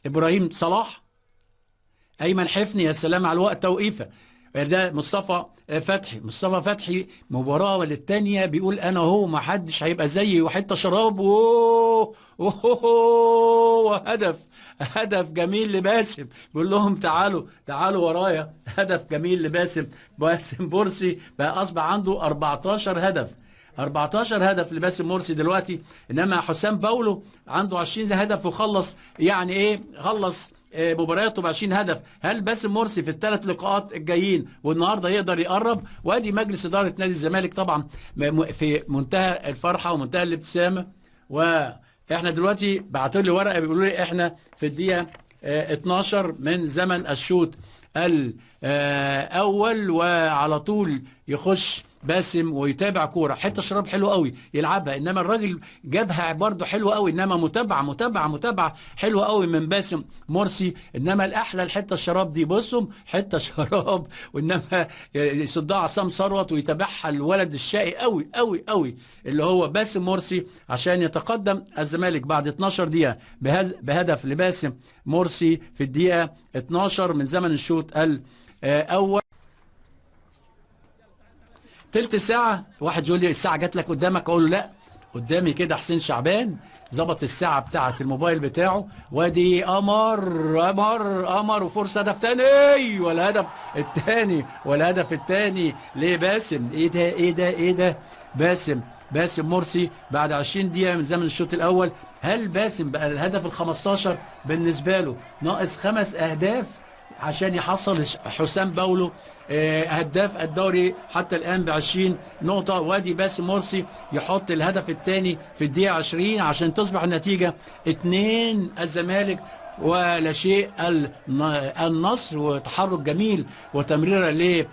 ابراهيم صلاح، ايمن حفني، يا سلام على الوقت توقيفه. ده مصطفى فتحي. مصطفى فتحي مباراه وللتانيه بيقول انا هو ما حدش هيبقى زيي وحته شراب. اوه اوه، هدف، هدف جميل لباسم، بيقول لهم تعالوا تعالوا ورايا. هدف جميل لباسم. باسم مرسي بقى اصبح عنده 14 هدف. 14 هدف لباسم مرسي دلوقتي، انما حسام باولو عنده 20 هدف وخلص، يعني ايه، خلص مبارياته ب 20 هدف. هل باسم مرسي في الثلاث لقاءات الجايين والنهارده يقدر يقرب؟ وادي مجلس اداره نادي الزمالك طبعا في منتهى الفرحه ومنتهى الابتسامه. واحنا دلوقتي بعتوا لي ورقه بيقولوا لي احنا في الدقيقه 12 من زمن الشوط الاول، وعلى طول يخش باسم ويتابع كوره. حته شراب حلو قوي يلعبها، انما الراجل جابها برضه حلوه قوي، انما متابعه حلوه قوي من باسم مرسي. انما الاحلى الحته الشراب دي، بصوا حته شراب، وانما يصدها عصام ثروت ويتابعها الولد الشقي قوي قوي قوي اللي هو باسم مرسي، عشان يتقدم الزمالك بعد 12 دقيقه بهدف لباسم مرسي في الدقيقه 12 من زمن الشوط الاول. تلت ساعة. واحد يقول لي الساعة جات لك قدامك؟ اقول له لا، قدامي كده حسين شعبان ظبط الساعة بتاعة الموبايل بتاعه، وادي قمر وفرصة هدف تاني، والهدف التاني لباسم. ايه ده باسم مرسي بعد 20 دقيقة من زمن الشوط الأول. هل باسم بقى الهدف ال 15 بالنسبة له؟ ناقص 5 أهداف عشان يحصل حسام باولو هداف الدوري حتى الآن ب20 نقطة. وادي باسم مرسي يحط الهدف الثاني في الدقيقة 20 عشان تصبح النتيجة 2 الزمالك ولا شيء النصر. وتحرك جميل وتمريرة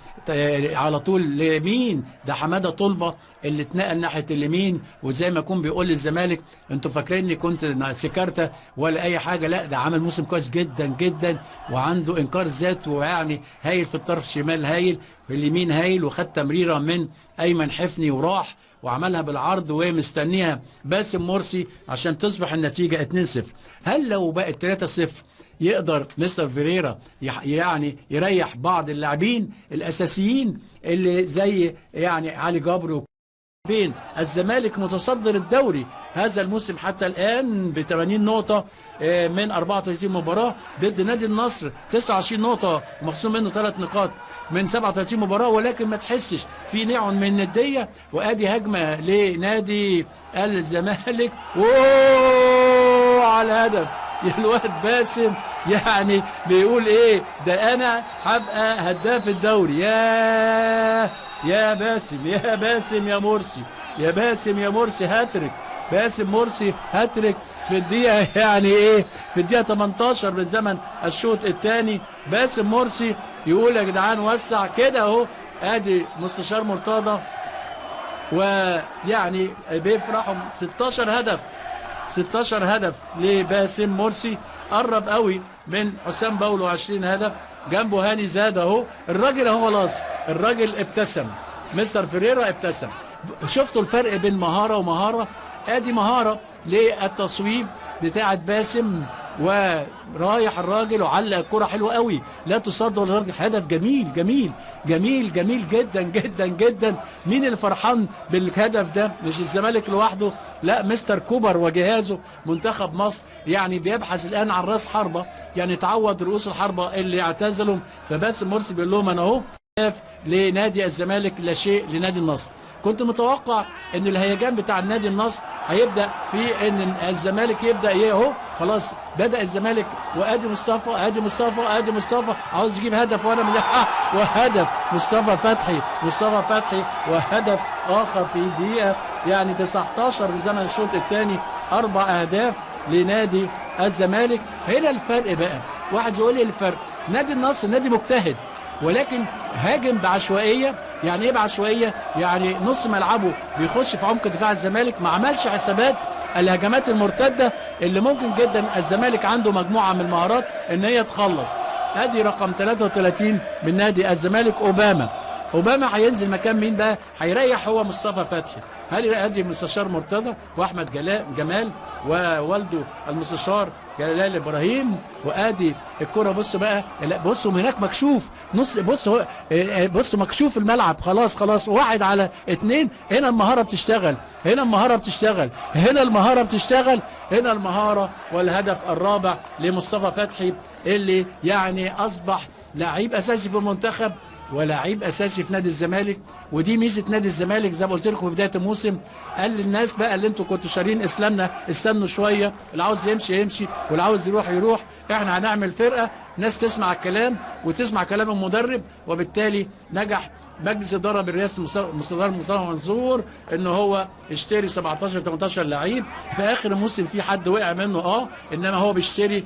على طول لمين؟ ده حمادة طلبة اللي اتنقل ناحية اليمين، وزي ما يكون بيقول للزمالك انتوا فاكريني كنت سكرتة ولا اي حاجة؟ لا، ده عمل موسم كويس جدا جدا، وعنده انكار ذات، ويعني هايل في الطرف الشمال، هايل في اليمين، هايل. وخد تمريرة من ايمن حفني وراح وعملها بالعرض ومستنيها باسم مرسي عشان تصبح النتيجة 2-0. هل لو بقت 3-0 يقدر مستر فيريرا يعني يريح بعض اللاعبين الأساسيين اللي زي يعني علي جبر؟ بين الزمالك متصدر الدوري هذا الموسم حتى الآن ب80 نقطة من 34 مباراة، ضد نادي النصر 29 نقطة ومخصوم منه 3 نقاط من 37 مباراة، ولكن ما تحسش في نوع من الندية. وادي هجمة لنادي الزمالك، اوه على الهدف. الواد باسم يعني بيقول ايه ده، انا هبقى هداف الدوري. يا باسم يا مرسي، يا باسم يا مرسي، هاتريك باسم مرسي، هاتريك في الدقيقة يعني ايه، في الدقيقة 18 من زمن الشوط الثاني. باسم مرسي يقول يا جدعان وسع كده اهو. ادي مستشار مرتضى ويعني بيفرحوا 16 هدف لباسم مرسي، قرب قوي من حسام باولو 20 هدف، جنبه هاني زاد اهو. الراجل اهو خلاص، الراجل ابتسم، مستر فيريرا ابتسم. شفتوا الفرق بين مهارة ومهارة؟ ادي مهارة للتصويب بتاعة باسم، ورايح الراجل وعلق الكرة حلوة قوي، لا تصد ولا ترد. هدف جميل جميل جميل جميل جدا جدا جدا. مين اللي فرحان بالهدف ده؟ مش الزمالك لوحده، لا، مستر كوبر وجهازه منتخب مصر يعني بيبحث الآن عن راس حربة يعني تعوض رؤوس الحربة اللي اعتزلوا. فباسم مرسي بيقول لهم انا اهو لنادي الزمالك لا شيء لنادي النصر. كنت متوقع ان الهيجان بتاع النادي النصر هيبدا في ان الزمالك يبدا ايه اهو، خلاص بدا الزمالك. وادي مصطفى عاوز يجيب هدف، وانا من وهدف مصطفى فتحي وهدف اخر في دقيقه يعني 19 من زمن الشوط الثاني، 4 اهداف لنادي الزمالك. هنا الفرق بقى. واحد يقول لي الفرق، نادي النصر نادي مجتهد ولكن هاجم بعشوائيه. يعني ايه بعشوائيه؟ يعني نص ملعبه بيخش في عمق دفاع الزمالك، ما عملش حسابات الهجمات المرتده اللي ممكن جدا الزمالك عنده مجموعه من المهارات ان هي تخلص. ادي رقم 33 من نادي الزمالك، اوباما اوباما هينزل مكان مين بقى؟ هيريح هو مصطفى فتحي. هل ادي المستشار مرتضى واحمد جمال ووالده المستشار جلال ابراهيم، وادي الكره. بصوا بقى، بصوا من هناك مكشوف نص، بصوا بصوا مكشوف الملعب، خلاص 1-2. هنا المهاره بتشتغل، هنا المهاره بتشتغل، هنا المهاره بتشتغل، هنا المهاره. والهدف الرابع لمصطفى فتحي اللي يعني اصبح لعيب اساسي في المنتخب ولاعيب اساسي في نادي الزمالك. ودي ميزه نادي الزمالك زي ما قلت لكم في بدايه الموسم. قال للناس بقى اللي انتوا كنتوا شارين اسلامنا استنوا شويه، اللي عاوز يمشي يمشي واللي عاوز يروح يروح. احنا هنعمل فرقه ناس تسمع الكلام وتسمع كلام المدرب. وبالتالي نجح مجلس اداره برئاسه مستشار مصطفى منصور ان هو يشتري 17 18 لعيب. في اخر الموسم في حد وقع منه انما هو بيشتري